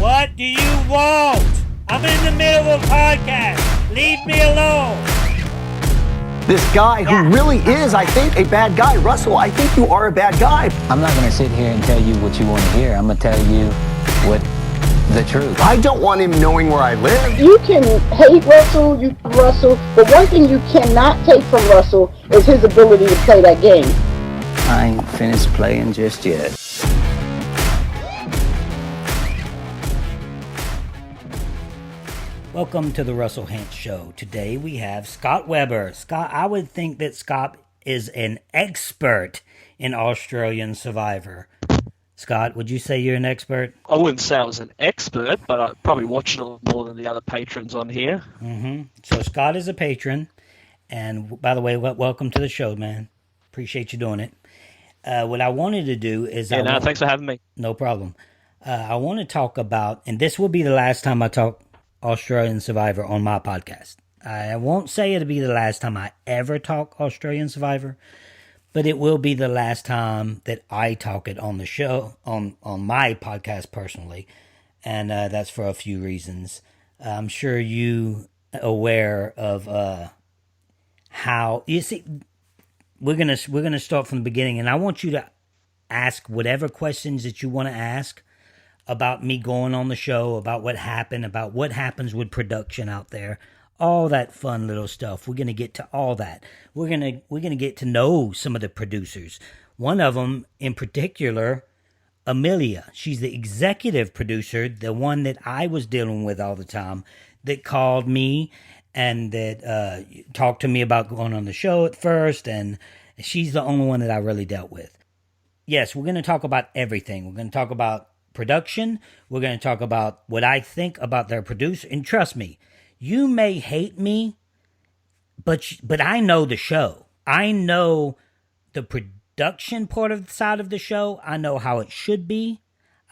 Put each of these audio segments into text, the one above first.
What do you want? I'm in the middle of a podcast. Leave me alone. This guy who really is, I think, a bad guy. Russell, I think you are a bad guy. I'm not going to sit here and tell you what you want to hear. I'm going to tell you what the truth. I don't want him knowing where I live. You can hate Russell, but one thing you cannot take from Russell is his ability to play that game. I ain't finished playing just yet. Welcome to the Russell Hantz Show. Today we have Scott Webster. Scott, I would think that Scott is an expert in Australian Survivor. Scott, would you say you're an expert? I wouldn't say I was an expert, but I probably watched it a lot more than the other patrons on here. Mm-hmm. So Scott is a patron, and by the way, welcome to the show, man. Appreciate you doing it. What I wanted to do is... Thanks for having me. No problem. I want to talk about, and this will be the last time I talk Australian Survivor on my podcast. I won't say it'll be the last time I ever talk Australian Survivor, but it will be the last time that I talk it on the show, on my podcast personally, and that's for a few reasons. I'm sure you aware of how, you see, we're gonna start from the beginning, and I want you to ask whatever questions that you want to ask about me going on the show, about what happened, about what happens with production out there, all that fun little stuff. We're going to get to all that. We're going to get to know some of the producers. One of them in particular, Amelia. She's the executive producer, the one that I was dealing with all the time, that called me and that talked to me about going on the show at first, and she's the only one that I really dealt with. Yes, we're going to talk about everything. We're going to talk about production. We're going to talk about what I think about their producer. And trust me, you may hate me, but I know the show. I know the production part of the side of the show. I know how it should be.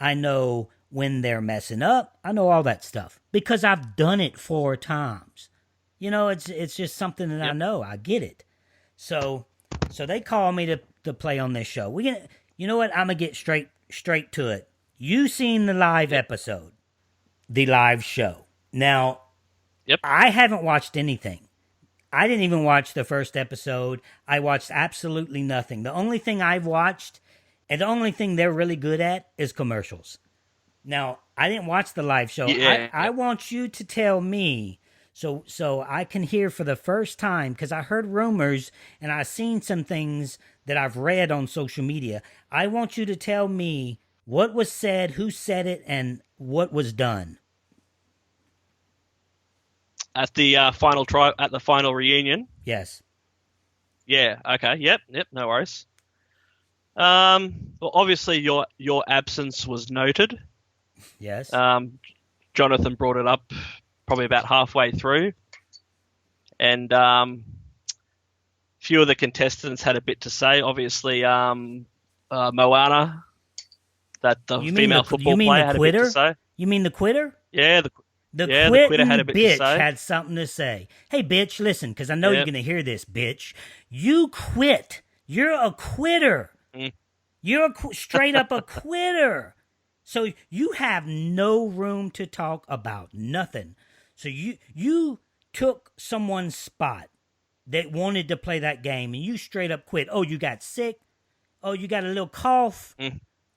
I know when they're messing up. I know all that stuff because I've done it 4 times. You know, it's just something that I know. I get it. So they call me to play on this show. You know what? I'm gonna get straight to it. You seen the live episode, the live show. Now, I haven't watched anything. I didn't even watch the first episode. I watched absolutely nothing. The only thing I've watched, and the only thing they're really good at, is commercials. Now, I didn't watch the live show. Yeah. I want you to tell me, so I can hear for the first time, because I heard rumors and I've seen some things that I've read on social media. I want you to tell me what was said, who said it, and what was done At the final reunion. Yes. Yeah. Okay. Yep. No worries. Well, obviously your absence was noted. Yes. Jonathan brought it up probably about halfway through, and few of the contestants had a bit to say. Obviously, Moana, that the female football player, had a bit to say. You mean the quitter? Yeah, the quitter had a bit bitch to say. had something to say. Hey, bitch, listen, because I know you're going to hear this, bitch. You quit. You're a quitter. You're straight up a quitter. So you have no room to talk about nothing. So you took someone's spot that wanted to play that game, and you straight up quit. Oh, you got sick? Oh, you got a little cough?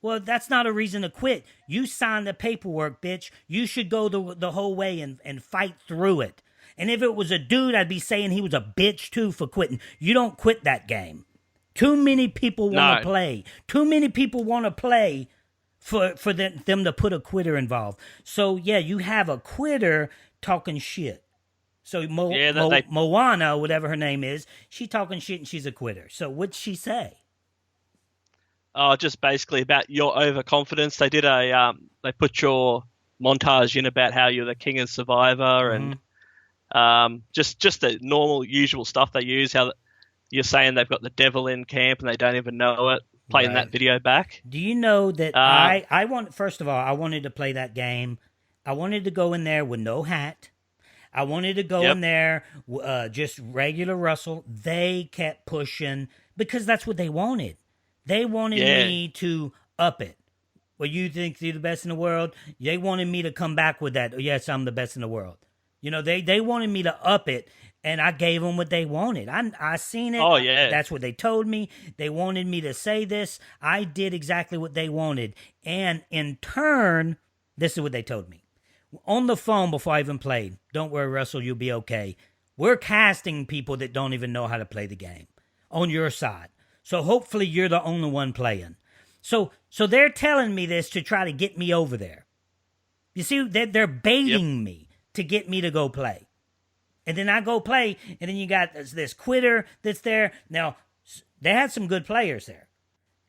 Well, that's not a reason to quit. You signed the paperwork, bitch. You should go the whole way and fight through it. And if it was a dude, I'd be saying he was a bitch too for quitting. You don't quit that game. Too many people want to play. Too many people want to play for them to put a quitter involved. So, yeah, you have a quitter talking shit. So Moana, whatever her name is, she talking shit and she's a quitter. So what'd she say? Oh, just basically about your overconfidence. They did they put your montage in about how you're the king of Survivor, and just the normal, usual stuff they use. How you're saying they've got the devil in camp and they don't even know it. Playing that video back. Do you know that I want? First of all, I wanted to play that game. I wanted to go in there with no hat. I wanted to go in there just regular Russell. They kept pushing because that's what they wanted. They wanted me to up it. Well, you think you're the best in the world? They wanted me to come back with that. Yes, I'm the best in the world. They wanted me to up it, and I gave them what they wanted. I seen it. Oh, yeah. That's what they told me. They wanted me to say this. I did exactly what they wanted. And in turn, this is what they told me. On the phone before I even played, don't worry, Russell, you'll be okay. We're casting people that don't even know how to play the game on your side. So hopefully you're the only one playing. So they're telling me this to try to get me over there. You see, they're baiting me to get me to go play. And then I go play, and then you got this quitter that's there. Now, they had some good players there.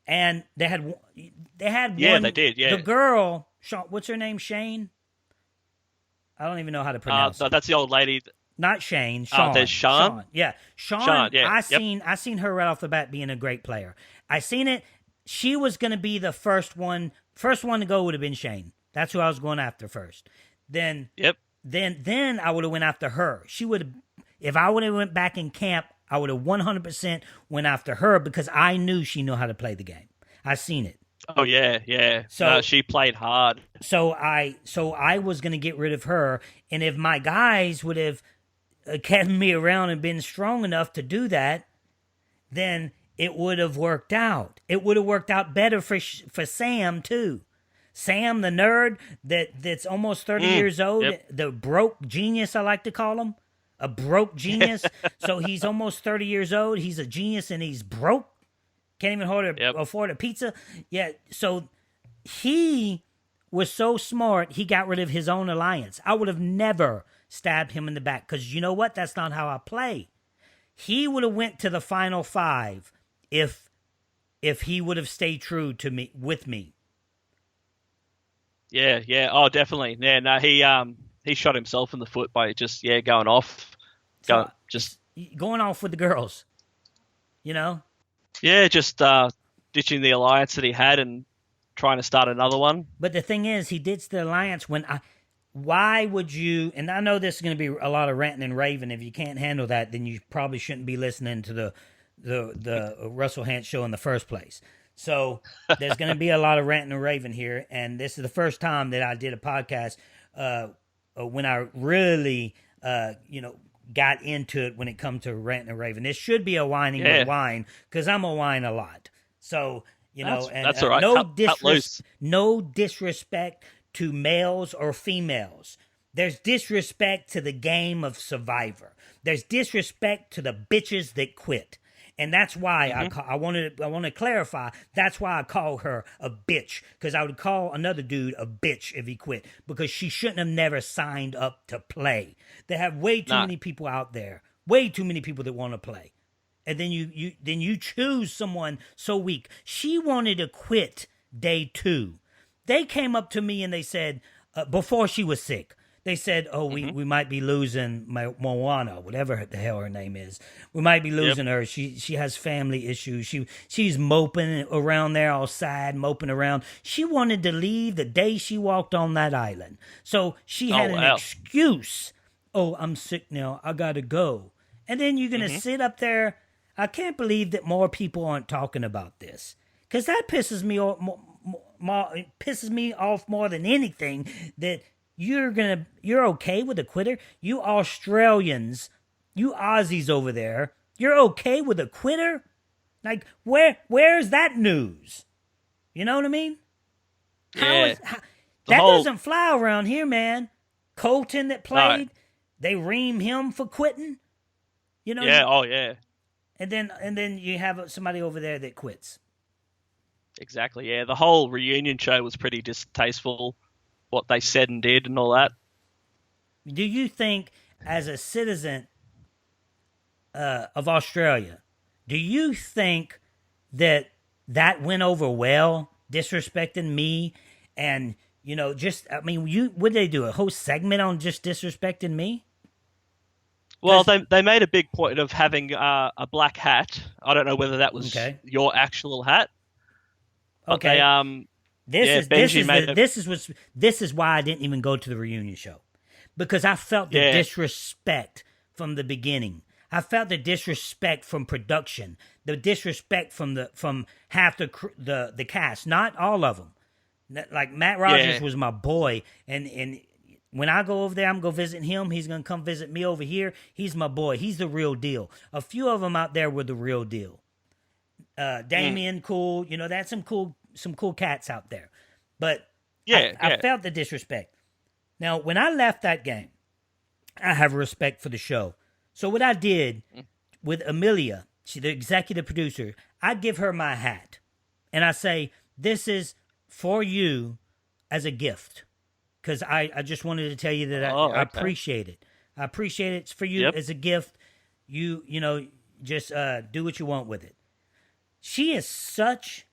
And they had one. Yeah, they did, yeah. The girl, what's her name, Shane? I don't even know how to pronounce it. That's the old lady. Not Shane, Sean. There's Sean. Yeah, Sean. Yeah. I seen her right off the bat being a great player. I seen it. She was going to be the first one. First one to go would have been Shane. That's who I was going after first. Then I would have went after her. She would have, if I would have went back in camp, I would have 100% went after her because I knew she knew how to play the game. I seen it. Oh yeah. So she played hard. So I was going to get rid of her, and if my guys would have kept me around and been strong enough to do that, then it would have worked out. It would have worked out better for Sam too. Sam, the nerd that's almost 30 years old, the broke genius, I like to call him, a broke genius. So he's almost 30 years old. He's a genius and he's broke. Can't even afford a pizza. Yeah, so he was so smart, he got rid of his own alliance. I would have never stabbed him in the back because you know what? That's not how I play. He would have went to the final five if he would have stayed true to me with me. Yeah. Oh, definitely. Yeah, no, he shot himself in the foot by just going off, going off with the girls. Yeah, just ditching the alliance that he had and trying to start another one. But the thing is, he ditched the alliance why would you, and I know this is going to be a lot of ranting and raving. If you can't handle that, then you probably shouldn't be listening to the Russell Hantz show in the first place. So there's going to be a lot of ranting and raving here, and this is the first time that I did a podcast when I really, got into it when it comes to ranting and raving. This should be a whining with wine because I'm a whine a lot. So, that's all right. No disrespect to males or females. There's disrespect to the game of Survivor. There's disrespect to the bitches that quit. And that's why I want to clarify. That's why I call her a bitch, because I would call another dude a bitch if he quit, because she shouldn't have never signed up to play. They have way too many people out there, way too many people that want to play, and then you choose someone so weak. She wanted to quit day 2. They came up to me and they said before she was sick. They said, we might be losing Moana, whatever the hell her name is. We might be losing her. She has family issues. She's moping around there all sad, moping around. She wanted to leave the day she walked on that island. So she had an excuse. Oh, I'm sick now. I got to go. And then you're going to sit up there. I can't believe that more people aren't talking about this, because that pisses me off. It pisses me off more than anything that you're okay with a quitter? You Australians, you Aussies over there, you're okay with a quitter? Like, where's that news? You know what I mean? Yeah. Doesn't fly around here, man. Colton that played, they ream him for quitting. You know? Yeah, oh yeah. And then you have somebody over there that quits. Exactly, yeah. The whole reunion show was pretty distasteful. What they said and did and all that. Do you think, as a citizen of Australia, do you think that went over well, disrespecting me? And, what did they do? A whole segment on just disrespecting me? Well, they made a big point of having a black hat. I don't know whether that was your actual hat. Okay. But This is why I didn't even go to the reunion show, because I felt the disrespect from the beginning. I felt the disrespect from production, the disrespect from half the cast, not all of them, Like Matt Rogers Yeah. was my boy, and when I go over there, I'm gonna visit him. He's gonna come visit me over here. He's my boy. He's the real deal. A few of them out there were the real deal. Damien, cool. You know, that's some cool cats out there. But I felt the disrespect. Now, when I left that game, I have respect for the show. So what I did with Amelia, she's the executive producer, I give her my hat. And I say, this is for you as a gift. Because I just wanted to tell you that I appreciate it. I appreciate it. It's for you as a gift. You know, just do what you want with it. She is such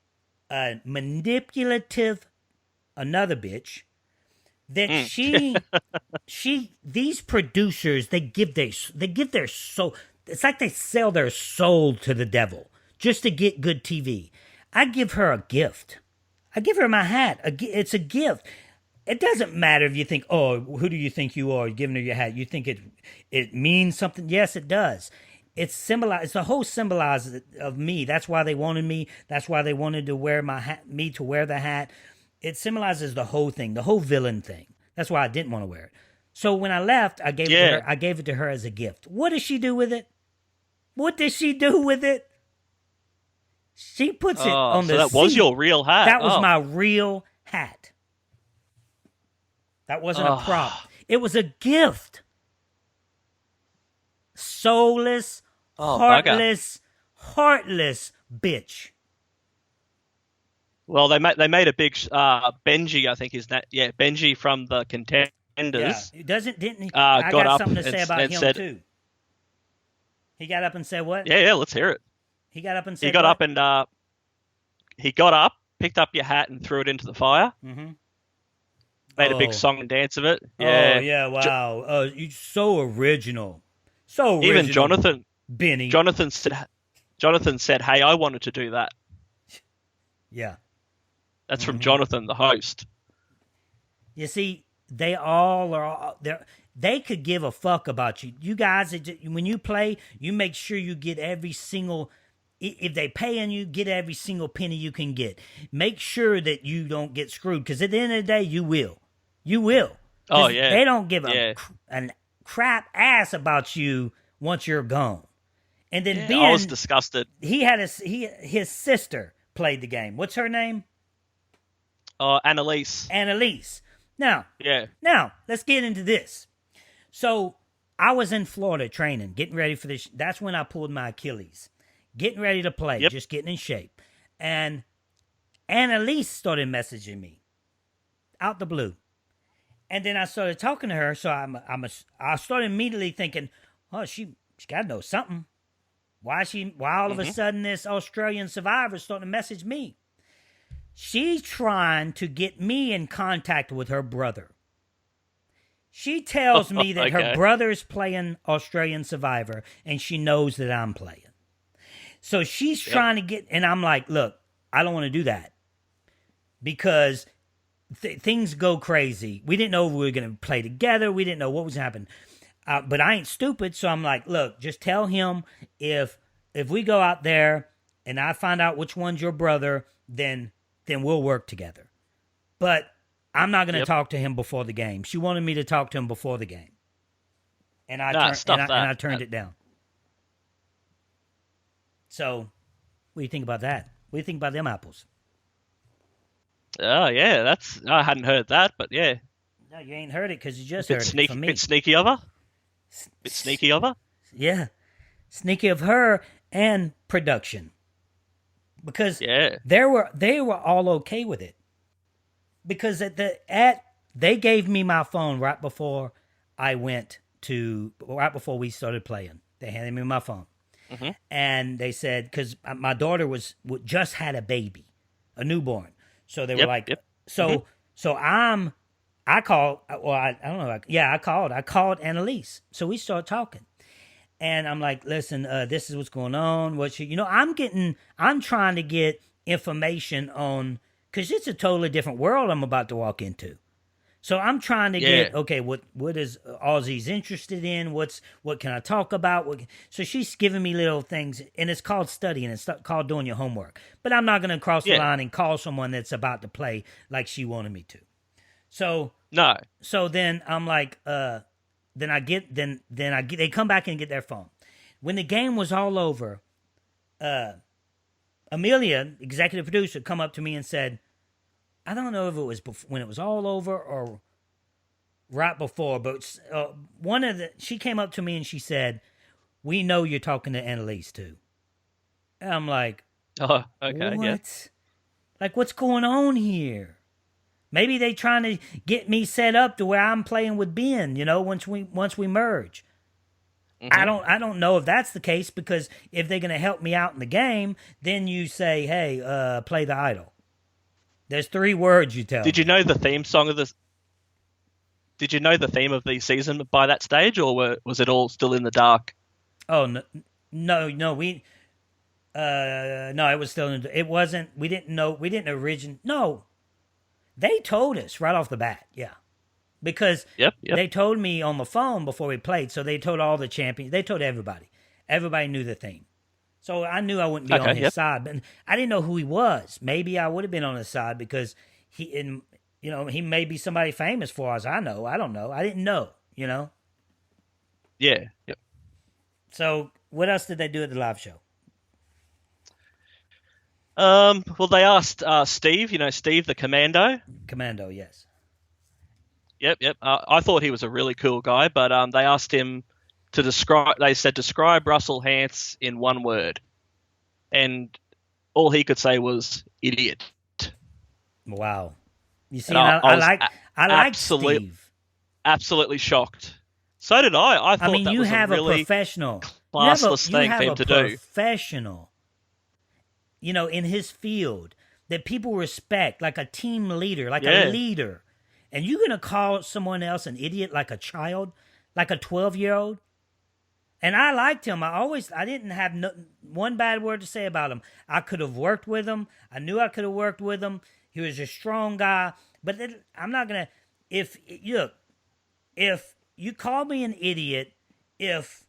a manipulative, another bitch, that these producers, they give their soul. It's like they sell their soul to the devil just to get good TV. I give her a gift. I give her my hat. It's a gift. It doesn't matter if you think, oh, who do you think you are? You're giving her your hat. You think it means something? Yes, it does. It's the whole symbolize of me. That's why they wanted me. That's why they wanted to wear me to wear the hat. It symbolizes the whole thing, the whole villain thing. That's why I didn't want to wear it. So when I left, I gave it to her. I gave it to her as a gift. What does she do with it? What does she do with it? She puts it on the that seat. was your real hat. That was my real hat. That wasn't a prop. It was a gift. Soulless, heartless bitch. Well, they made a big Benji, I think is that. Yeah, Benji from the Contenders. Yeah, didn't he? I got something to say about him too. He got up and said what? Yeah, let's hear it. He got up and said he got what? up and he got up, picked up your hat, and threw it into the fire. Mm-hmm. Made a big song and dance of it. Yeah. Oh yeah! Wow. You so original. So original. Even Jonathan. Benny. Jonathan said, "Hey, I wanted to do that." Yeah. That's from Jonathan, the host. You see, they all are. They could give a fuck about you. You guys, when you play, you make sure you get every single. If they paying you, get every single penny you can get. Make sure that you don't get screwed, because at the end of the day, you will. You will. Oh yeah. They don't give a crap ass about you once you're gone. And then Ben, I was disgusted. He had his sister played the game. What's her name? Annalise. Annalise. Now, let's get into this. So, I was in Florida training, getting ready for this. That's when I pulled my Achilles. Getting ready to play, just getting in shape. And Annalise started messaging me out the blue. And then I started talking to her, so I started immediately thinking, oh, she got to know something. Why all of a sudden this Australian survivor is starting to message me? She's trying to get me in contact with her brother. She tells me that her brother's playing Australian Survivor, and she knows that I'm playing. So she's trying to get, and I'm like, look, I don't want to do that. Because things go crazy. We didn't know if we were going to play together. We didn't know what was happening. But I ain't stupid, so I'm like, look, just tell him if we go out there and I find out which one's your brother, then we'll work together. But I'm not going to talk to him before the game. She wanted me to talk to him before the game. And I turned it down. So, what do you think about that? What do you think about them apples? Oh, yeah, I hadn't heard that, but yeah. No, you ain't heard it because you just heard it from me. Bit sneaky of her? Bit sneaky of her? Yeah. Sneaky of her and production. Because they were all okay with it. Because they gave me my phone right before we started playing. They handed me my phone. Mm-hmm. And they said, because my daughter just had a baby, a newborn. So they were like, so I called, well, I don't know. I called Annalise. So we started talking. And I'm like, listen, this is what's going on. I'm trying to get information on, because it's a totally different world I'm about to walk into. So I'm trying to Yeah. get, okay, what is Aussie's interested in? What can I talk about? So she's giving me little things, and it's called studying. It's called doing your homework. But I'm not going to cross the Yeah. line and call someone that's about to play like she wanted me to. So No. then I'm like, they come back and get their phone. When the game was all over, Amelia, executive producer, come up to me and said, I don't know if it was when it was all over or right before, but she came up to me and she said, "We know you're talking to Annalise too." And I'm like, Oh, okay. "What? Yeah. Like, what's going on here? Maybe they trying to get me set up to where I'm playing with Ben. Once we merge." Mm-hmm. I don't know if that's the case, because if they're going to help me out in the game, then you say, "Hey, play the idol." There's 3 words you tell Did you me. know the theme song of this? Did you know the theme of the season by that stage, or was it all still in the dark? Oh no, no, it was still it wasn't. We didn't know. We didn't origin. No, they told us right off the bat. Yeah, because Yep. they told me on the phone before we played. So they told all the champions. They told everybody. Everybody knew the theme. So I knew I wouldn't be on his Yep. side, but I didn't know who he was. Maybe I would have been on his side because he may be somebody famous for us. I know. I don't know. I didn't know. Yeah. Yep. So what else did they do at the live show? Well, they asked Steve. Steve the Commando. Commando, yes. Yep. I thought he was a really cool guy, but they asked him to describe. They said describe Russell Hantz in 1 word, and all he could say was idiot. Wow. You see, And I was I like Steve. Absolutely shocked. So did I. I thought that you was have a really professional, classless you thing have for him a to do. professional, in his field that people respect, like a team leader, like Yeah. a leader. And you're going to call someone else an idiot like a child, like a 12-year-old? And I liked him. I didn't have one bad word to say about him. I could have worked with him. I knew I could have worked with him. He was a strong guy. But I'm not going to, if you call me an idiot, if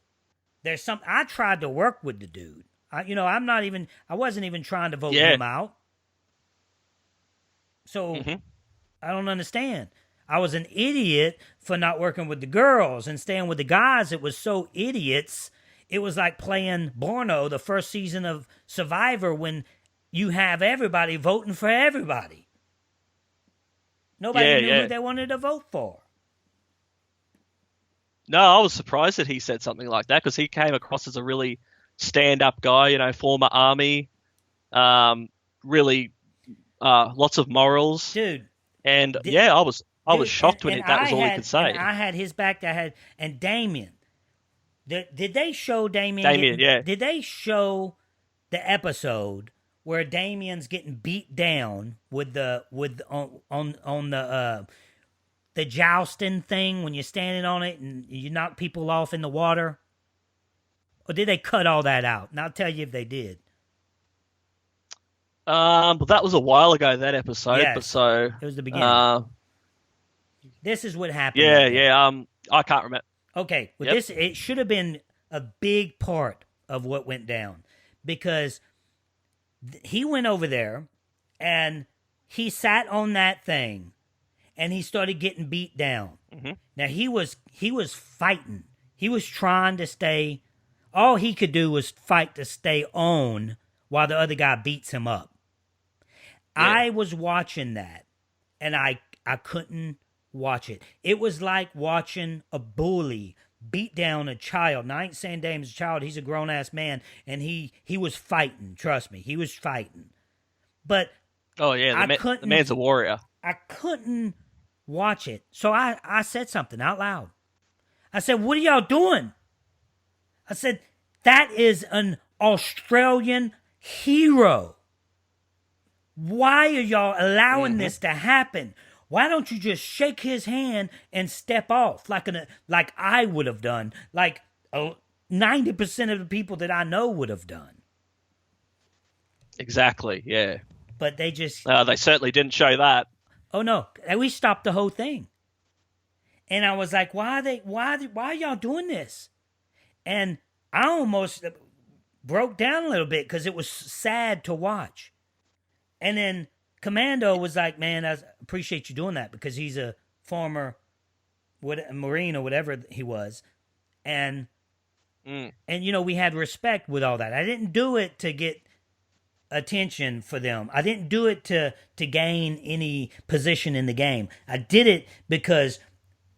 there's something, I tried to work with the dude. I wasn't even trying to vote him out. So I don't understand. I was an idiot for not working with the girls and staying with the guys. It was so idiots. It was like playing Borno the first season of Survivor when you have everybody voting for everybody. Nobody knew who they wanted to vote for. No, I was surprised that he said something like that because he came across as a really stand-up guy, former army, really lots of morals. Dude. And I was shocked when that was all he could say. And I had his back. And Damien. Did they show Damien? Did they show the episode where Damien's getting beat down with the jousting thing when you're standing on it and you knock people off in the water? Or did they cut all that out? And I'll tell you if they did. But that was a while ago, that episode. Yes, but so it was the beginning. This is what happened. I can't remember. Okay, this it should have been a big part of what went down because he went over there and he sat on that thing and he started getting beat down. Mm-hmm. Now he was fighting. He was trying to stay. All he could do was fight to stay on while the other guy beats him up. Yeah. I was watching that and I couldn't watch it. It was like watching a bully beat down a child. Now, I ain't saying Dame's a child. He's a grown-ass man, and he was fighting. Trust me, he was fighting. But the man's a warrior. I couldn't watch it. So I said something out loud. I said, "What are y'all doing?" I said, "That is an Australian hero. Why are y'all allowing this to happen? Why don't you just shake his hand and step off like I would have done, like 90% of the people that I know would have done?" Exactly, yeah. But they just... they certainly didn't show that. Oh, no. We stopped the whole thing. And I was like, why are y'all doing this? And I almost broke down a little bit because it was sad to watch. And then Commando was like, man, I appreciate you doing that, because he's a former Marine or whatever he was. And we had respect with all that. I didn't do it to get attention for them. I didn't do it to gain any position in the game. I did it because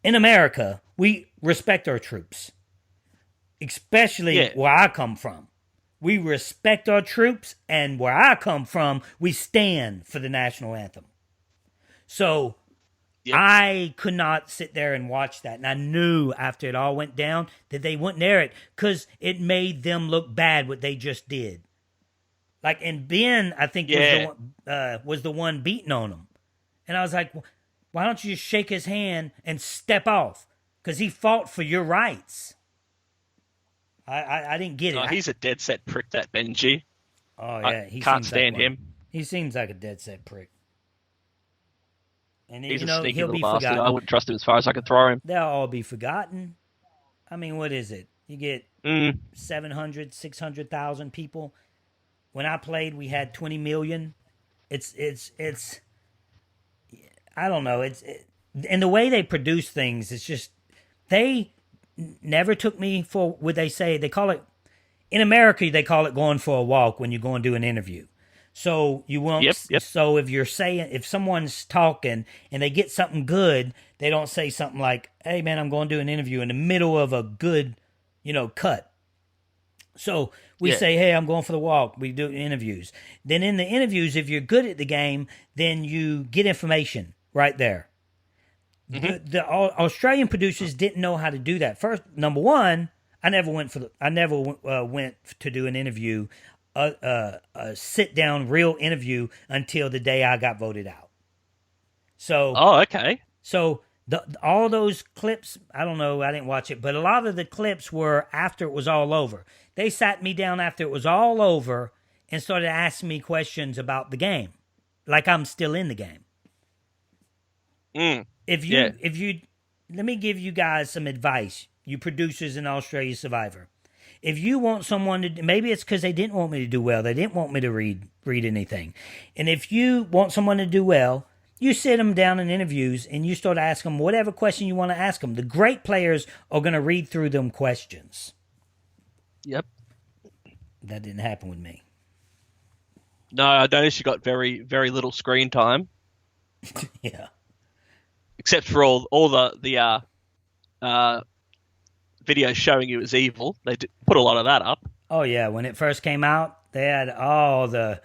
in America, we respect our troops, especially where I come from. We respect our troops, and where I come from, we stand for the national anthem. So I could not sit there and watch that. And I knew after it all went down that they wouldn't air it because it made them look bad what they just did. Like, and Ben, I think, was the one beating on him. And I was like, why don't you just shake his hand and step off? Because he fought for your rights. I didn't get it. Oh, he's a dead set prick, that Benji. Oh, yeah. He can't stand him. He seems like a dead set prick. And he's a sneaky he'll little be bastard. forgotten. I wouldn't trust him as far as I could throw him. They'll all be forgotten. I mean, what is it? You get 700, 600,000 people. When I played, we had 20 million. It's I don't know. And the way they produce things, it's just, they never took me for what they say. They call it, in America, they call it going for a walk when you go and do an interview. So you won't. Yep. So if someone's talking and they get something good, they don't say something like, "Hey man, I'm going to do an interview," in the middle of a good, cut. So we say, "Hey, I'm going for the walk." We do interviews. Then in the interviews, if you're good at the game, then you get information right there. The Australian producers didn't know how to do that. First, number one, I never went to do an interview, a sit down real interview, until the day I got voted out. So, okay. So all those clips, I don't know, I didn't watch it, but a lot of the clips were after it was all over. They sat me down after it was all over and started asking me questions about the game, like I'm still in the game. If you, let me give you guys some advice, you producers in Australia Survivor. If you want someone to, maybe it's because they didn't want me to do well. They didn't want me to read anything. And if you want someone to do well, you sit them down in interviews and you start asking them whatever question you want to ask them. The great players are going to read through them questions. Yep. That didn't happen with me. No, I noticed you got very, very little screen time. Yeah. Except for all the videos showing you as evil. They put a lot of that up. Oh yeah, when it first came out, they had all the,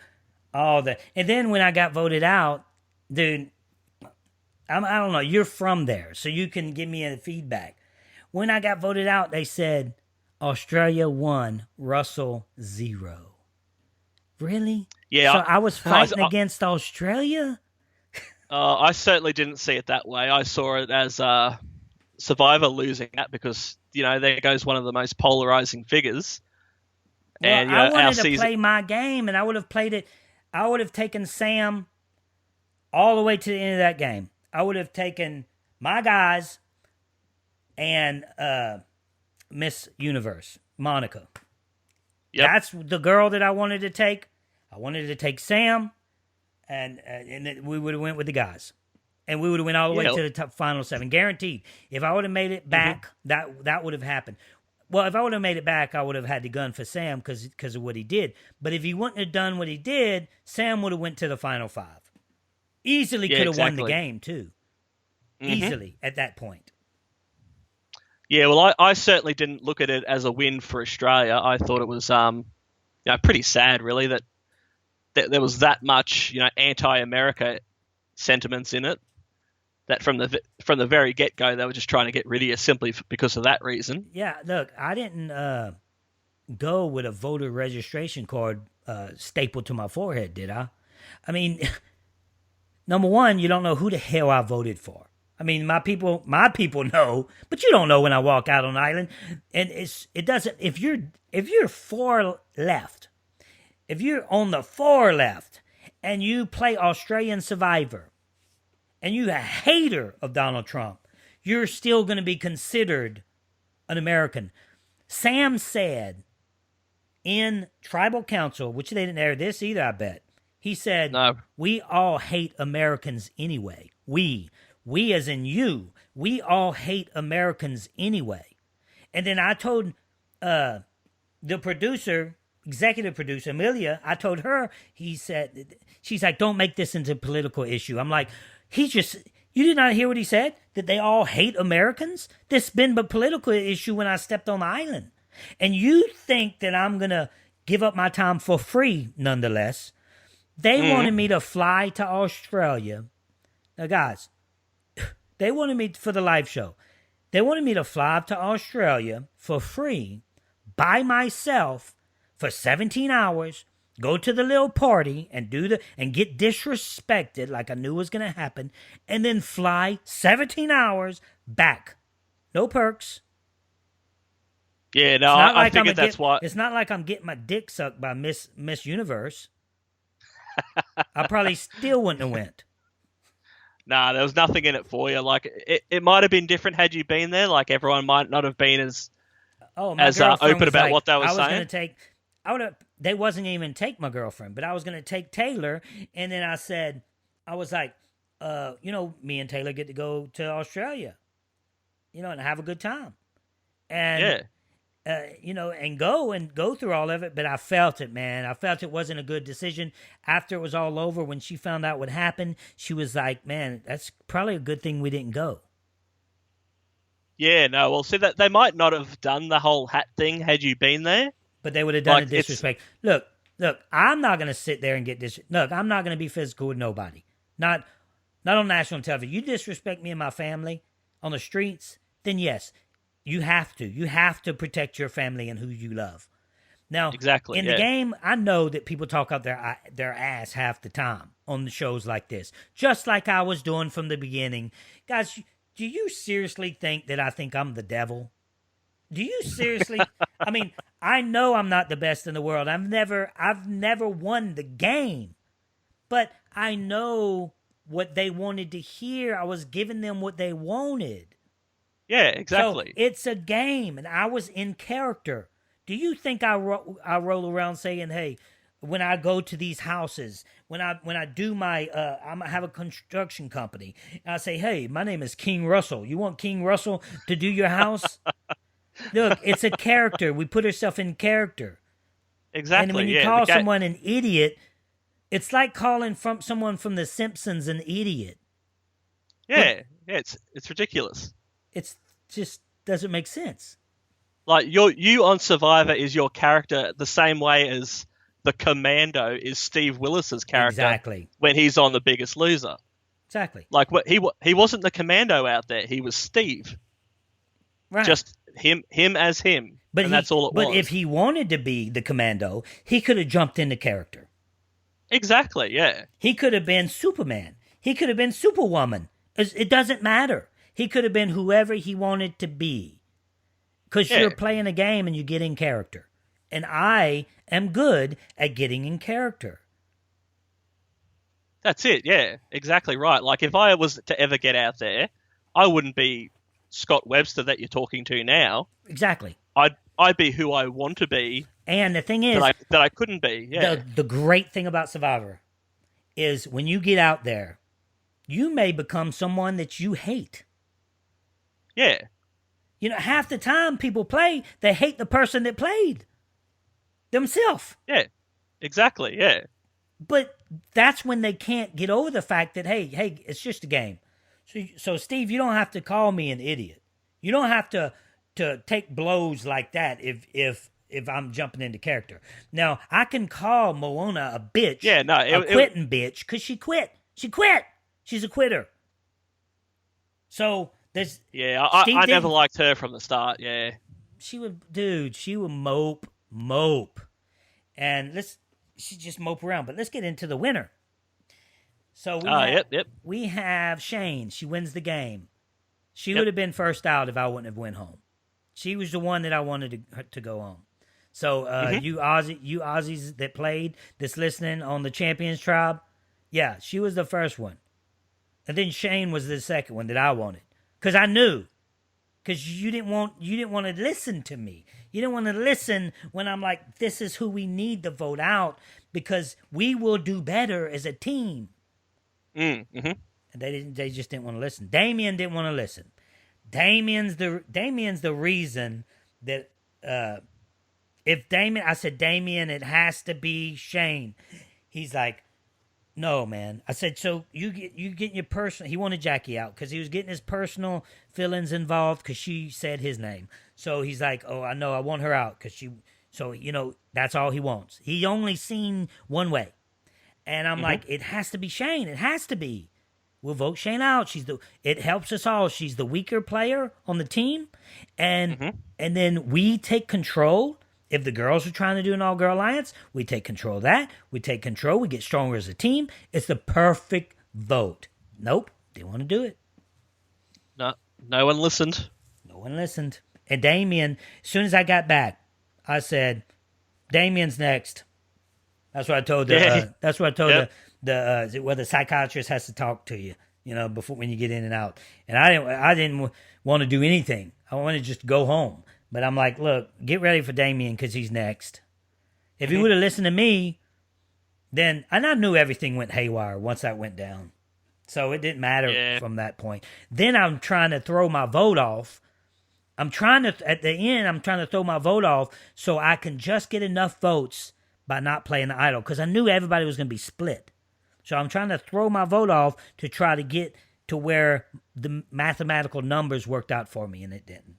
and then when I got voted out, dude, I don't know, you're from there, so you can give me a feedback. When I got voted out, they said Australia 1, Russell 0. Really? Yeah. So I was fighting against Australia? I certainly didn't see it that way. I saw it as Survivor losing that because, there goes one of the most polarizing figures. Well, and, I wanted to play my game, and I would have played it. I would have taken Sam all the way to the end of that game. I would have taken my guys and Miss Universe, Monica. Yep. That's the girl that I wanted to take. I wanted to take Sam, and then we would have went with the guys. And we would have went all the way to the top final 7. Guaranteed. If I would have made it back, that would have happened. Well, if I would have made it back, I would have had the gun for Sam because of what he did. But if he wouldn't have done what he did, Sam would have went to the final 5. Easily could have won the game, too. Easily, at that point. Yeah, well, I certainly didn't look at it as a win for Australia. I thought it was pretty sad, really, that there was that much anti-America sentiments in it. That from the very get-go, they were just trying to get rid of you simply because of that reason. Yeah, look, I didn't go with a voter registration card stapled to my forehead, did I? I mean, number one, you don't know who the hell I voted for. I mean, my people know, but you don't know when I walk out on the island. And it doesn't. If you're far left, if you're on the far left, and you play Australian Survivor, and you're a hater of Donald Trump, you're still going to be considered an American. Sam said in tribal council, which they didn't air this either, I bet. He said, No. we all hate Americans anyway. We as in you, we all hate Americans anyway. And then I told the producer, executive producer, Amelia, I told her, she's like, don't make this into a political issue. I'm like, you did not hear what he said? That they all hate Americans? This been a political issue when I stepped on the island. And you think that I'm going to give up my time for free, nonetheless. They wanted me to fly to Australia. Now, guys, they wanted me for the live show. They wanted me to fly up to Australia for free by myself for 17 hours, go to the little party and get disrespected like I knew was going to happen, and then fly 17 hours back. No perks. Yeah, no, I figured that's why. It's not like I'm getting my dick sucked by Miss Universe. I probably still wouldn't have went. Nah, there was nothing in it for you. Like it might have been different had you been there. Like everyone might not have been as open about what they were saying. They wasn't even take my girlfriend, but I was gonna take Taylor, and then I said, I was like, me and Taylor get to go to Australia, and have a good time, and yeah. And go through all of it. But I felt it, man. I felt it wasn't a good decision. After it was all over, when she found out what happened, she was like, man, that's probably a good thing we didn't go. Yeah, no, well, see, that they might not have done the whole hat thing had you been there. But they would have done a disrespect. Look, I'm not going to sit there and get this. Look, I'm not going to be physical with nobody. Not on national television. You disrespect me and my family on the streets, then yes, you have to. You have to protect your family and who you love. Now, exactly, in the game, I know that people talk out their ass half the time on the shows like this, just like I was doing from the beginning. Guys, do you seriously think that I think I'm the devil? Do you seriously? I mean, I know I'm not the best in the world. I've never won the game, but I know what they wanted to hear. I was giving them what they wanted. Yeah, exactly. So it's a game, and I was in character. Do you think I roll around saying, "Hey, when I go to these houses, when I do my, I have a construction company, and I say, hey, my name is King Russell. You want King Russell to do your house?" Look, it's a character. We put ourselves in character. Exactly. And when you call someone an idiot, it's like calling someone from The Simpsons an idiot. Yeah, it's ridiculous. It's just doesn't make sense. Like you on Survivor is your character the same way as the Commando is Steve Willis's character. Exactly. When he's on The Biggest Loser. Exactly. Like he wasn't the Commando out there. He was Steve. Right. Just him as him. And that's all it was. But if he wanted to be the Commando, he could have jumped into character. Exactly, yeah. He could have been Superman. He could have been Superwoman. It doesn't matter. He could have been whoever he wanted to be. Because you're playing a game and you get in character. And I am good at getting in character. That's it, yeah. Exactly right. Like, if I was to ever get out there, I wouldn't be Scott Webster that you're talking to now. Exactly. I'd be who I want to be. And the thing is... That I couldn't be, yeah. The great thing about Survivor is when you get out there, you may become someone that you hate. Yeah. Half the time people play, they hate the person that played themselves. Yeah, exactly, yeah. But that's when they can't get over the fact that, hey, it's just a game. So Steve, you don't have to call me an idiot. You don't have to take blows like that if I'm jumping into character. Now, I can call Moana a bitch. Yeah, no. A quitting bitch, because she quit. She quit. She's a quitter. So... Yeah, I never liked her from the start, yeah. She would mope. And she just mope around. But let's get into the winner. So we have Shane. She wins the game. She would have been first out if I wouldn't have went home. She was the one that I wanted to go on. So you Aussies that played, that's listening on the Champions Tribe, yeah, she was the first one. And then Shane was the second one that I wanted. because I knew. Because you didn't want to listen to me. You didn't want to listen when I'm like, this is who we need to vote out because we will do better as a team. Mm-hmm. And they just didn't want to listen. Damien didn't want to listen. Damien's the reason that if Damien, I said, Damien, it has to be Shane. He's like, no, man. I said, so you get your personal. He wanted Jackie out because he was getting his personal feelings involved because she said his name. So he's like, oh, I know, I want her out because she. So that's all he wants. He only seen one way, and I'm like, it has to be Shane. It has to be. We'll vote Shane out. It helps us all. She's the weaker player on the team, and then we take control. If the girls are trying to do an all-girl alliance, we take control of that. We take control. We get stronger as a team. It's the perfect vote. Nope, didn't want to do it. No one listened. No one listened. And Damien, as soon as I got back, I said, "Damien's next." That's what I told the. That's what I told the psychiatrist has to talk to you. Before when you get in and out. And I didn't want to do anything. I wanted to just go home. But I'm like, look, get ready for Damien because he's next. If he would have listened to me, then, and I knew everything went haywire once that went down. So it didn't matter from that point. Then I'm trying to throw my vote off. At the end, I'm trying to throw my vote off so I can just get enough votes by not playing the idol because I knew everybody was going to be split. So I'm trying to throw my vote off to try to get to where the mathematical numbers worked out for me, and it didn't.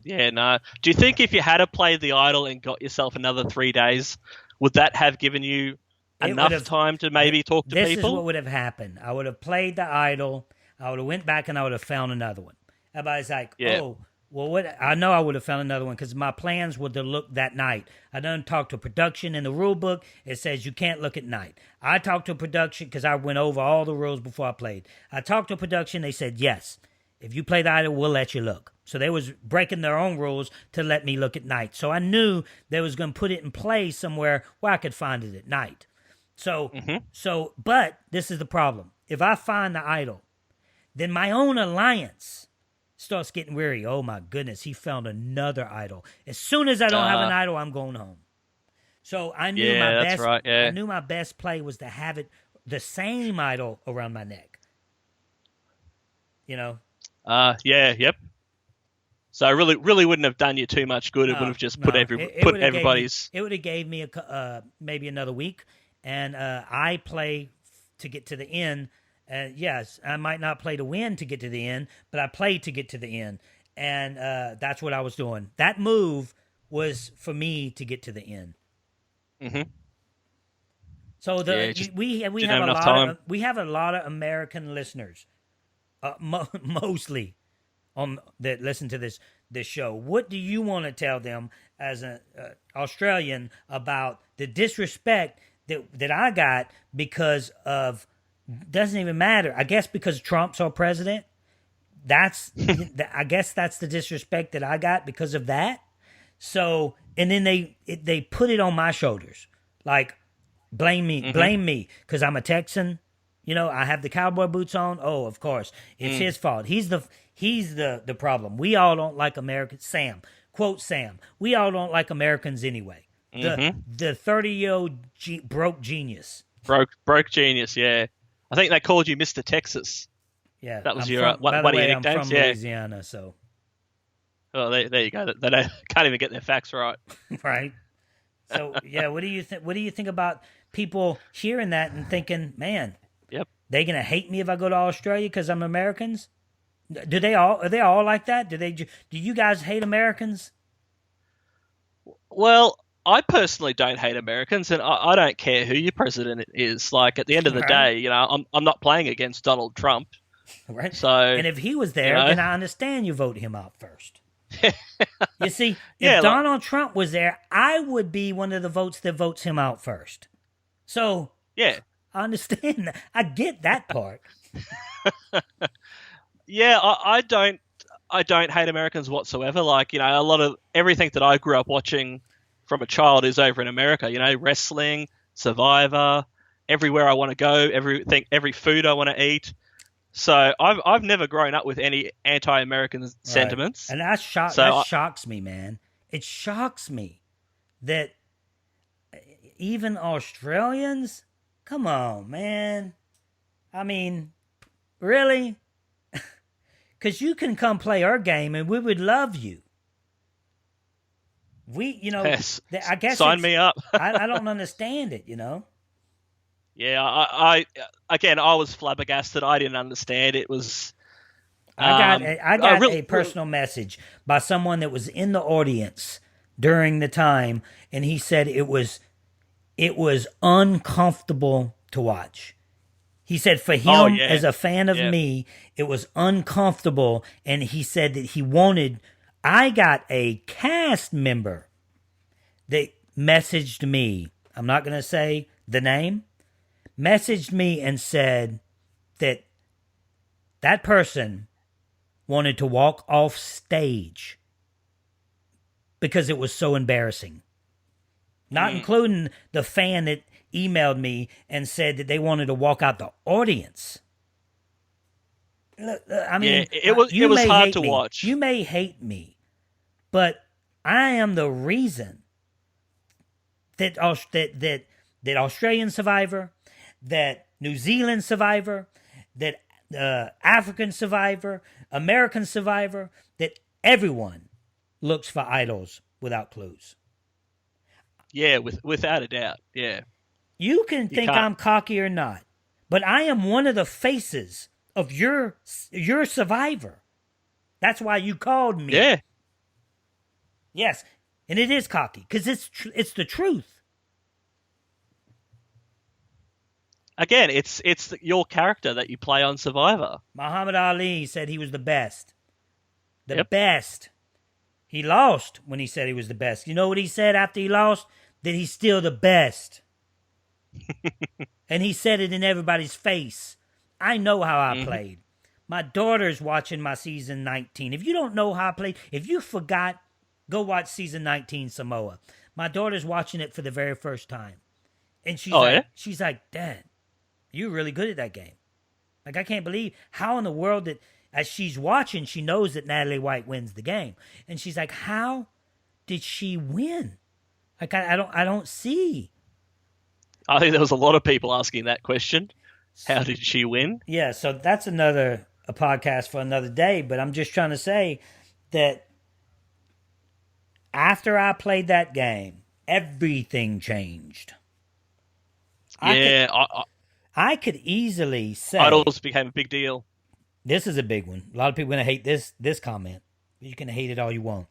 Yeah, no. Do you think if you had played the idol and got yourself another 3 days, would that have given you enough time to maybe talk to people? This is what would have happened. I would have played the idol. I would have went back and I would have found another one. Everybody's like, oh, well, what? I know I would have found another one because my plans were to look that night. I done talked to production in the rule book. It says you can't look at night. I talked to production because I went over all the rules before I played. I talked to production. They said, yes, if you play the idol, we'll let you look. So they was breaking their own rules to let me look at night. So I knew they was going to put it in place somewhere where I could find it at night. But this is the problem. If I find the idol, then my own alliance starts getting weary. Oh my goodness, he found another idol. As soon as I don't have an idol, I'm going home. So I knew I knew my best play was to have it the same idol around my neck. Yep. So it really wouldn't have done you too much good. It would have just put everybody's. It would have gave me maybe another week, and I play to get to the end. Yes, I might not play to win to get to the end, but I played to get to the end, and that's what I was doing. That move was for me to get to the end. So we have a lot of American listeners, mostly that listen to this show. What do you want to tell them as an Australian about the disrespect that I got because of? Doesn't even matter. I guess because Trump's our president. I guess that's the disrespect that I got because of that. So, and then they put it on my shoulders, like blame me because I'm a Texan. I have the cowboy boots on. Oh, of course, it's his fault. He's the problem. We all don't like Americans. Sam, quote Sam. We all don't like Americans anyway. The 30-year-old broke genius. Broke genius. Yeah. I think they called you Mr. Texas. Yeah, that was one of your nicknames. I'm from Louisiana, so. Oh, there you go. They can't even get their facts right. Right. So yeah, what do you think? What do you think about people hearing that and thinking, man, they gonna hate me if I go to Australia because I'm Americans? Are they all like that? Do you guys hate Americans? Well, I personally don't hate Americans, and I don't care who your president is. Like, at the end of the day, I'm not playing against Donald Trump. Right. So, and if he was there, then I understand you vote him out first. You see, if Donald Trump was there, I would be one of the votes that votes him out first. So, I understand that. I get that part. I don't hate Americans whatsoever. Like, a lot of everything that I grew up watching from a child is over in America, wrestling, Survivor, everywhere I want to go, every food I want to eat. So I've never grown up with any anti-American sentiments. And that shocks me, man. It shocks me that even Australians, come on, man. I mean, really? Because you can come play our game and we would love you. Yes. I guess sign me up. I don't understand it, Yeah, I was flabbergasted. I didn't understand. It was. I got a personal message by someone that was in the audience during the time, and he said it was uncomfortable to watch. He said for him, as a fan of me, it was uncomfortable, and he said that he wanted. I got a cast member that messaged me. I'm not going to say the name. Messaged me and said that person wanted to walk off stage because it was so embarrassing. Not including the fan that emailed me and said that they wanted to walk out the audience. Look, I mean, it was hard to watch. You may hate me, but I am the reason that Australian Survivor, that New Zealand Survivor, that African Survivor, American Survivor, that everyone looks for idols without clues. Yeah, without a doubt. Yeah. You can think I'm cocky or not, but I am one of the faces of your Survivor. That's why you called me. Yeah. Yes, and it is cocky because it's the truth. Again, it's your character that you play on Survivor. Muhammad Ali said he was the best. The best. He lost when he said he was the best. You know what he said after he lost? That he's still the best. And he said it in everybody's face. I know how I played. My daughter's watching my season 19. If you don't know how I played, if you forgot, go watch season 19 Samoa. My daughter's watching it for the very first time. And she's like, Dad, you're really good at that game. Like, I can't believe how in the world that as she's watching, she knows that Natalie White wins the game. And she's like, how did she win? Like, I don't see. I think there was a lot of people asking that question. How did she win? Yeah, so that's a podcast for another day. But I'm just trying to say that after I played that game, everything changed. I could easily say idols became a big deal. This is a big one. A lot of people are going to hate this comment. You can hate it all you want.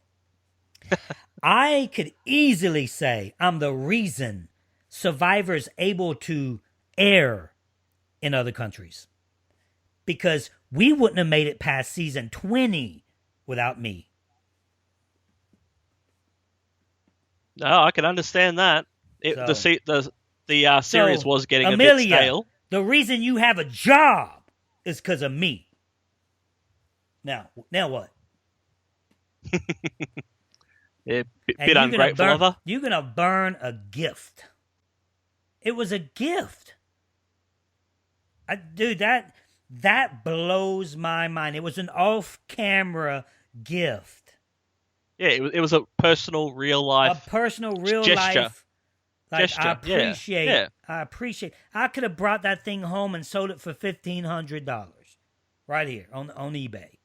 I could easily say I'm the reason Survivor's able to air in other countries. Because we wouldn't have made it past season 20 without me. No, I can understand that. The series was getting Amelia, a bit stale. The reason you have a job is because of me. Now what? Yeah, bit ungrateful of her. You're going to burn a gift. It was a gift. Dude, that blows my mind. It was an off-camera gift. Yeah, it was a personal, real life. A personal, real gesture. life. Like, gesture. I appreciate. Yeah. I appreciate. I could have brought that thing home and sold it for $1,500, right here on eBay.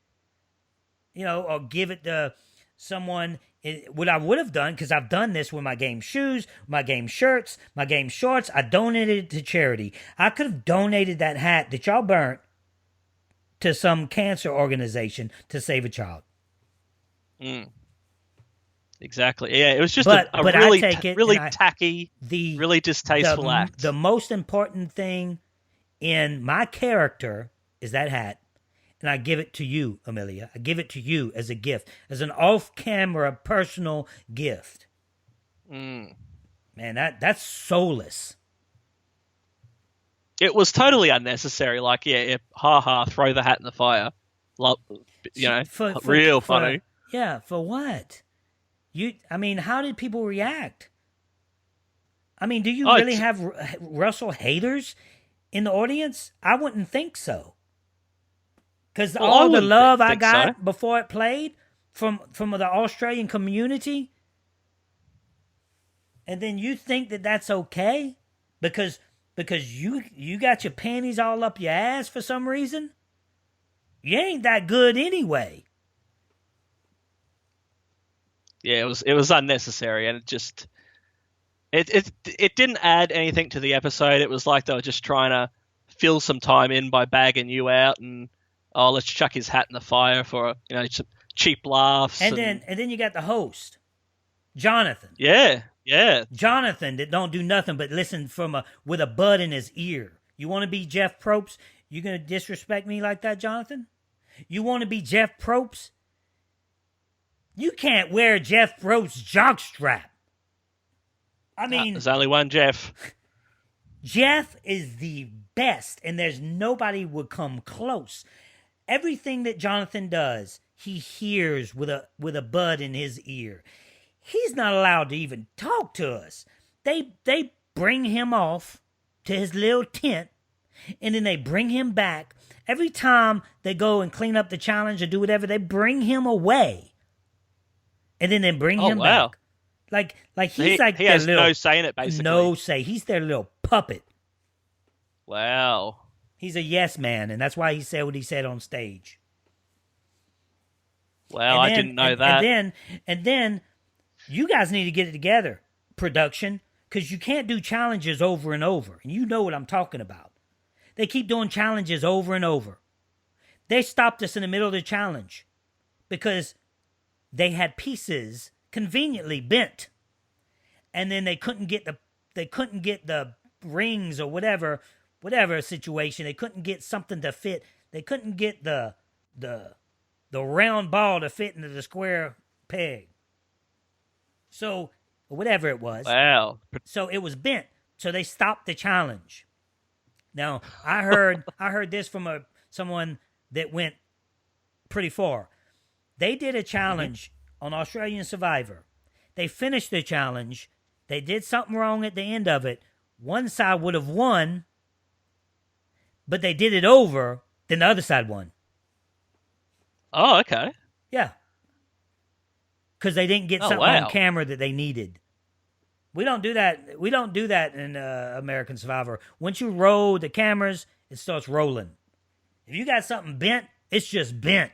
Or give it to someone. What I would have done, because I've done this with my game shoes, my game shirts, my game shorts, I donated it to charity. I could have donated that hat that y'all burnt to some cancer organization to save a child. Exactly. Yeah, it was just a really tacky, really distasteful act. The most important thing in my character is that hat. And I give it to you, Amelia. I give it to you as a gift, as an off-camera personal gift. Man, that's soulless. It was totally unnecessary. Like, throw the hat in the fire. Real funny. For what? How did people react? Do you really have Russell haters in the audience? I wouldn't think so. Because Well, all the wouldn't love I think got so. before it played from the Australian community, and then you think that that's okay because you got your panties all up your ass for some reason. You ain't that good anyway. Yeah, it was unnecessary, and it didn't add anything to the episode. It was like they were just trying to fill some time in by bagging you out, and let's chuck his hat in the fire for some cheap laughs. And then you got the host, Jonathan. yeah, Jonathan that don't do nothing but listen with a bud in his ear. You want to be Jeff Probst? You gonna disrespect me like that, Jonathan? You want to be Jeff Probst? You can't wear Jeff Probst's jockstrap. I mean, there's only one Jeff. Jeff is the best, and there's nobody would come close. Everything that Jonathan does, he hears with a bud in his ear. He's not allowed to even talk to us. They bring him off to his little tent, and then they bring him back. Every time they go and clean up the challenge or do whatever, they bring him away, and then they bring him wow. back. Like he's like he their has little, no say in it, basically. no say. He's their little puppet. Wow. He's a yes man, and that's why he said what he said on stage. Wow, I didn't know that. And then you guys need to get it together, production, because you can't do challenges over and over. And you know what I'm talking about. They keep doing challenges over and over. They stopped us in the middle of the challenge because they had pieces conveniently bent, and then they couldn't get the rings or whatever situation. They couldn't get something to fit. They couldn't get the round ball to fit into the square peg. So whatever it was. Wow. So it was bent. So they stopped the challenge. Now I heard this from someone that went pretty far. They did a challenge on Australian Survivor. They finished the challenge. They did something wrong at the end of it. One side would have won, but they did it over, then the other side won. Oh, okay. Yeah. Because they didn't get something on camera that they needed. We don't do that. We don't do that in American Survivor. Once you roll the cameras, it starts rolling. If you got something bent, it's just bent.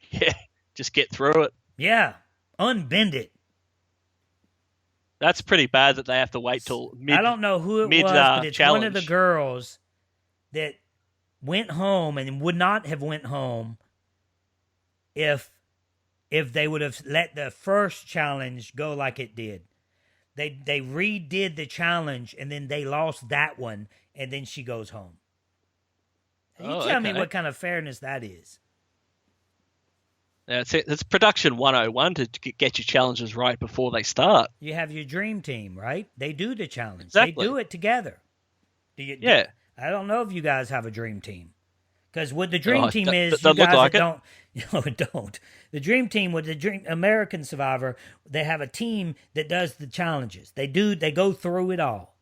Yeah, just get through it. Yeah, unbend it. That's pretty bad that they have to wait till mid. I don't know who it was, but it's challenge. one of the girls that went home and would not have went home if they would have let the first challenge go like it did. They redid the challenge, and then they lost that one, and then she goes home. You tell me what kind of fairness that is. Yeah, it's production 101 to get your challenges right before they start. You have your dream team, right? They do the challenge. Exactly. They do it together. Yeah. I don't know if you guys have a dream team. Because what the dream team is, you you guys like that don't... No, it don't. The dream team with the American Survivor, they have a team that does the challenges. They go through it all.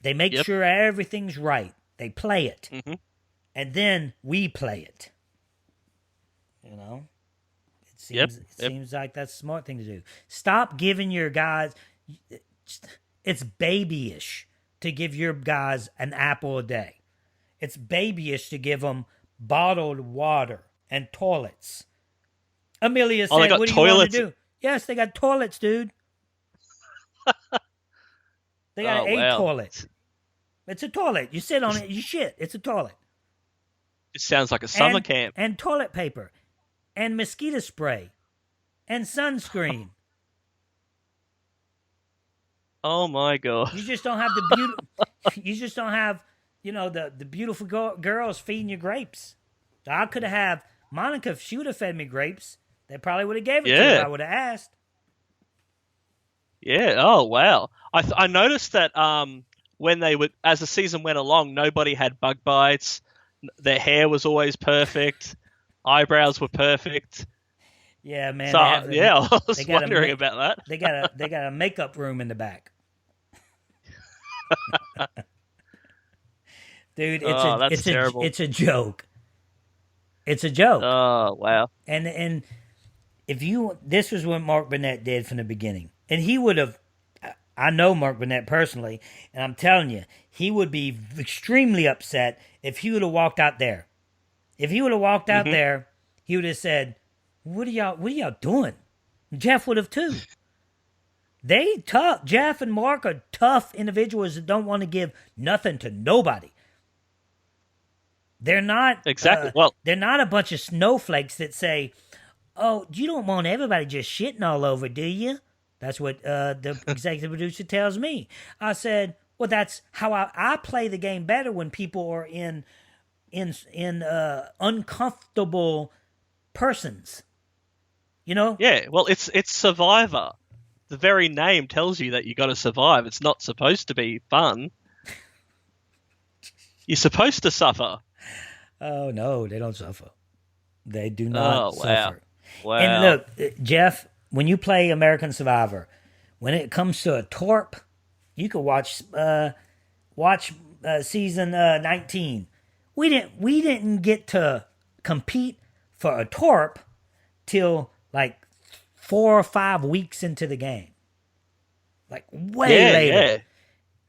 They make sure everything's right. They play it. Mm-hmm. And then we play it. You know? It seems like that's a smart thing to do. Stop giving your guys... It's babyish to give your guys an apple a day. It's babyish to give them bottled water and toilets. Amelia said, what do you want to do? Yes, they got toilets, dude. They got toilet. It's a toilet. You sit on it, you shit. It's a toilet. It sounds like a summer camp. And toilet paper. And mosquito spray. And sunscreen. Oh my god. You just don't have you just don't have, the beautiful girls feeding you grapes. So I could have Monica, if she would have fed me grapes, they probably would have gave it to me if I would have asked. Yeah. Oh wow. I noticed that when as the season went along, nobody had bug bites. Their hair was always perfect. Eyebrows were perfect. Yeah, man. So, I was wondering about that. They got a makeup room in the back. Dude, it's terrible. It's a joke. It's a joke. Oh, wow. And if you, this was what Mark Burnett did from the beginning, and he would have. I know Mark Burnett personally, and I'm telling you, he would be extremely upset if he would have walked out there. If he would have walked out there, he would have said, What are y'all doing?" Jeff would have too. They tough. Jeff and Mark are tough individuals that don't want to give nothing to nobody. They're not Exactly. they're not a bunch of snowflakes that say, "Oh, you don't want everybody just shitting all over, do you?" That's what the executive producer tells me. I said, "Well, that's how I play the game better when people are in uncomfortable persons." You know? Yeah, well, it's Survivor. The very name tells you that you got to survive. It's not supposed to be fun. You're supposed to suffer. Oh no, they don't suffer. They do not suffer. Wow. And look, Jeff, when you play American Survivor, when it comes to a torp, you can watch season 19. We didn't get to compete for a torp till like 4 or 5 weeks into the game. Like way later.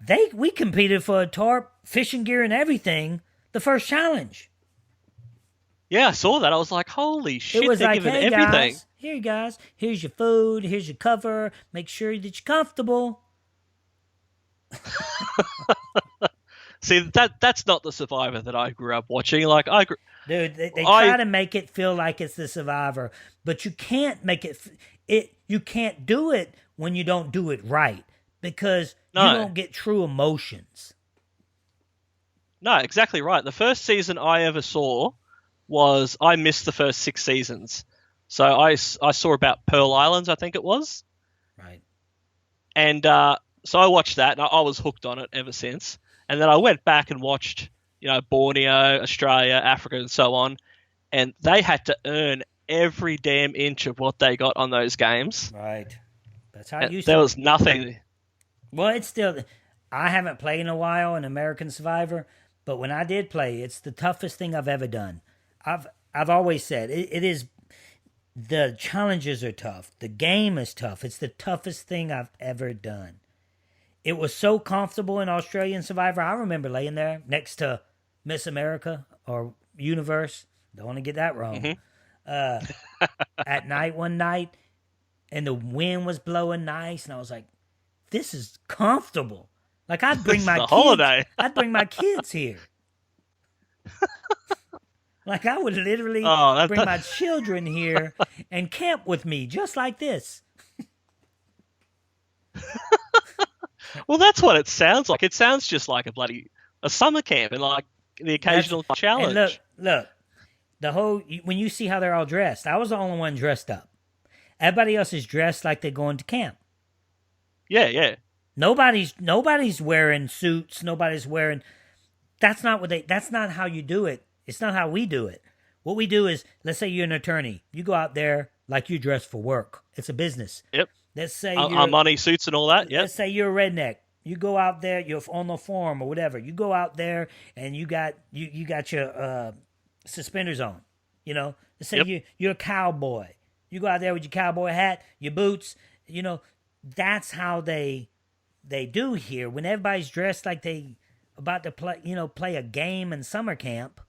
Yeah. We competed for a tarp, fishing gear and everything, the first challenge. Yeah, I saw that. I was like, holy shit, It was they're like, giving hey everything. guys, here you guys, here's your food, here's your cover, make sure that you're comfortable. See, that's not the Survivor that I grew up watching. Dude, they try to make it feel like it's the Survivor, but you can't make it. You can't do it when you don't do it right, because you don't get true emotions. No, exactly right. The first season I ever saw was, I missed the first 6 seasons. So I saw about Pearl Islands, I think it was. Right. And so I watched that, and I was hooked on it ever since. And then I went back and watched, Borneo, Australia, Africa, and so on. And they had to earn every damn inch of what they got on those games. Right. That's how you. There was nothing. Well, it's still. I haven't played in a while in American Survivor, but when I did play, it's the toughest thing I've ever done. I've always said it is. The challenges are tough. The game is tough. It's the toughest thing I've ever done. It was so comfortable in Australian Survivor. I remember laying there next to Miss America or Universe. Don't want to get that wrong. At night one night, and the wind was blowing nice, and I was like, "This is comfortable." Like I'd bring my kids. Holiday. I'd bring my kids here. Like I would literally bring my children here and camp with me, just like this. Well, that's what it sounds like. It sounds just like a summer camp and like the occasional challenge. And look, the whole, when you see how they're all dressed, I was the only one dressed up. Everybody else is dressed like they're going to camp. Yeah. Nobody's wearing suits. Nobody's wearing. That's not how you do it. It's not how we do it. What we do is, let's say you're an attorney. You go out there like you dress for work. It's a business. Yep. Let's say our money suits and all that. Yep. Let's say you're a redneck. You go out there. You're on the farm or whatever. You go out there and you got your suspenders on. Let's say you're a cowboy. You go out there with your cowboy hat, your boots. That's how they do here. When everybody's dressed like they about to play a game in summer camp.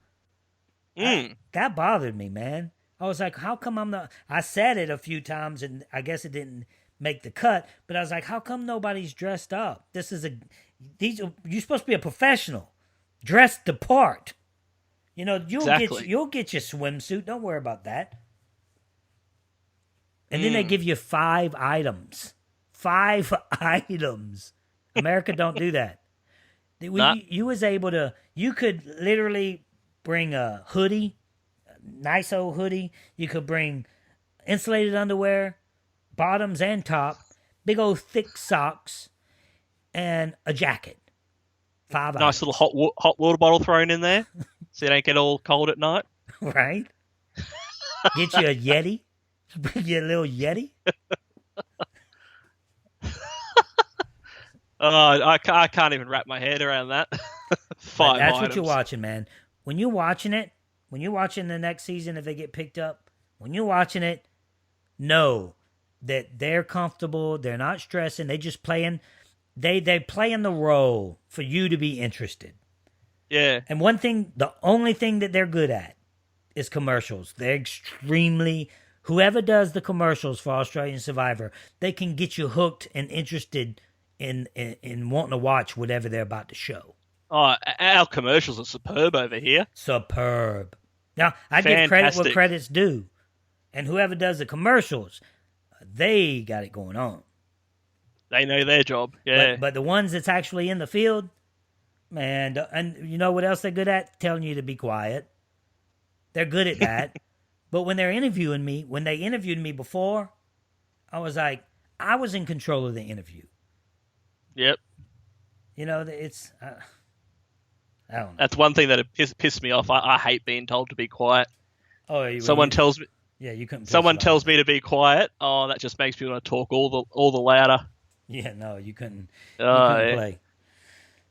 That bothered me, man. I was like, how come I'm not? I said it a few times, and I guess it didn't make the cut. But I was like, how come nobody's dressed up? You're supposed to be a professional, dressed the part. You'll get your swimsuit. Don't worry about that. And then they give you 5 items. 5 items. America don't do that. You was able to. You could literally bring a hoodie, a nice old hoodie. You could bring insulated underwear, bottoms and top, big old thick socks, and a jacket. 5 items. Nice little hot water bottle thrown in there, so you don't get all cold at night. Right. Get you a Yeti. Bring you a little Yeti. I can't even wrap my head around that. 5 That's items. what you're watching, man. When you're watching it, when you're watching the next season, if they get picked up, when you're watching it, know that they're comfortable. They're not stressing. They just playing. They playing the role for you to be interested. Yeah. And the only thing that they're good at is commercials. They're extremely. Whoever does the commercials for Australian Survivor, they can get you hooked and interested in wanting to watch whatever they're about to show. Oh, our commercials are superb over here. Superb. Now, I give credit what credit's due. And whoever does the commercials, they got it going on. They know their job, yeah. But the ones that's actually in the field, man, and you know what else they're good at? Telling you to be quiet. They're good at that. But when they interviewed me before, I was like, I was in control of the interview. Yep. You know, it's... I don't know. That's one thing that pissed me off. I hate being told to be quiet. Oh, someone tells me. Yeah, you couldn't. Someone tells me to be quiet. Oh, that just makes me want to talk all the louder. Yeah, no, you couldn't. Yeah. Play.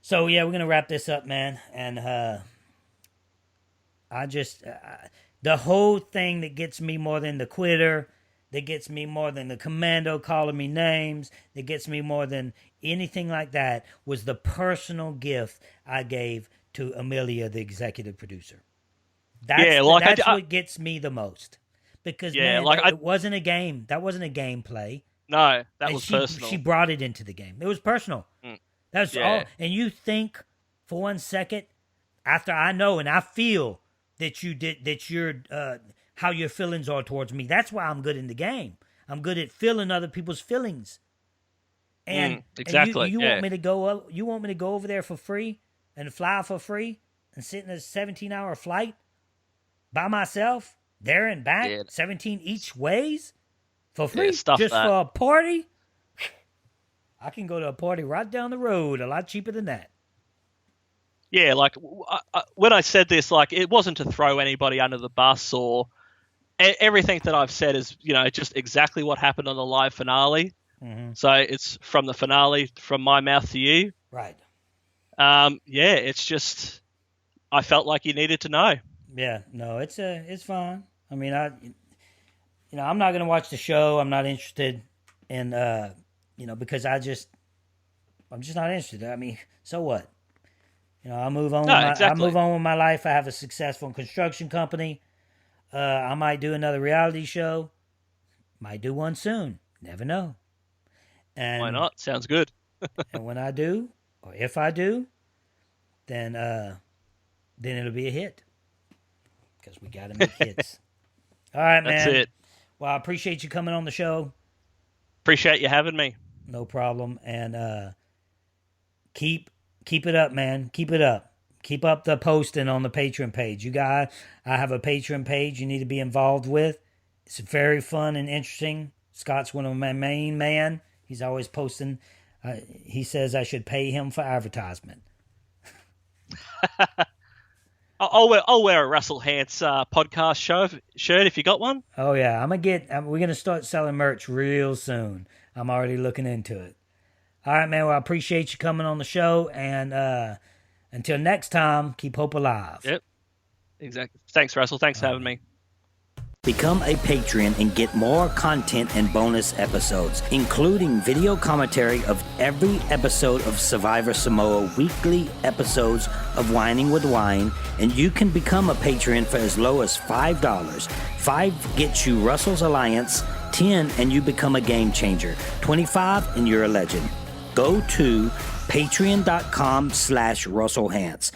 So yeah, we're gonna wrap this up, man. And I just the whole thing that gets me more than the quitter, that gets me more than the commando calling me names, that gets me more than anything like that was the personal gift I gave to Amelia, the executive producer. That's what gets me the most. Because it wasn't a game. That wasn't a gameplay. No, that was personal. She brought it into the game. It was personal. That's all. And you think for 1 second, after I know and I feel that you're how your feelings are towards me. That's why I'm good in the game. I'm good at feeling other people's feelings. And exactly. And you want me to go? You want me to go over there for free and fly for free and sit in a 17-hour flight by myself? There and back, 17 each ways for free, just for a party. I can go to a party right down the road, a lot cheaper than that. Yeah, like when I said this, like it wasn't to throw anybody under the bus or everything that I've said is, just exactly what happened on the live finale. Mm-hmm. So it's from the finale, from my mouth to you. Right. It's just I felt like you needed to know. Yeah, no, it's fine. I mean, I'm not gonna watch the show. I'm not interested in, because I'm just not interested. I mean, so what? I move on. I move on with my life. I have a successful construction company. I might do another reality show. Might do one soon. Never know. And why not? Sounds good. And when I do, or if I do, then it'll be a hit. Because we got to make hits. All right, man. That's it. Well, I appreciate you coming on the show. Appreciate you having me. No problem. And keep it up, man. Keep it up. Keep up the posting on the Patreon page. I have a Patreon page you need to be involved with. It's very fun and interesting. Scott's one of my main man. He's always posting. He says I should pay him for advertisement. I'll wear a Russell Hance podcast shirt if you got one. Oh yeah, we're gonna start selling merch real soon. I'm already looking into it. All right, man. Well, I appreciate you coming on the show, and until next time, keep hope alive. Yep, exactly. Thanks, Russell. Thanks for having me. Become a patron and get more content and bonus episodes, including video commentary of every episode of Survivor Samoa, weekly episodes of Whining with Wine, and you can become a patron for as low as $5. $5 gets you Russell's Alliance, $10 and you become a game changer, $25 and you're a legend. Go to patreon.com/Russell Hance.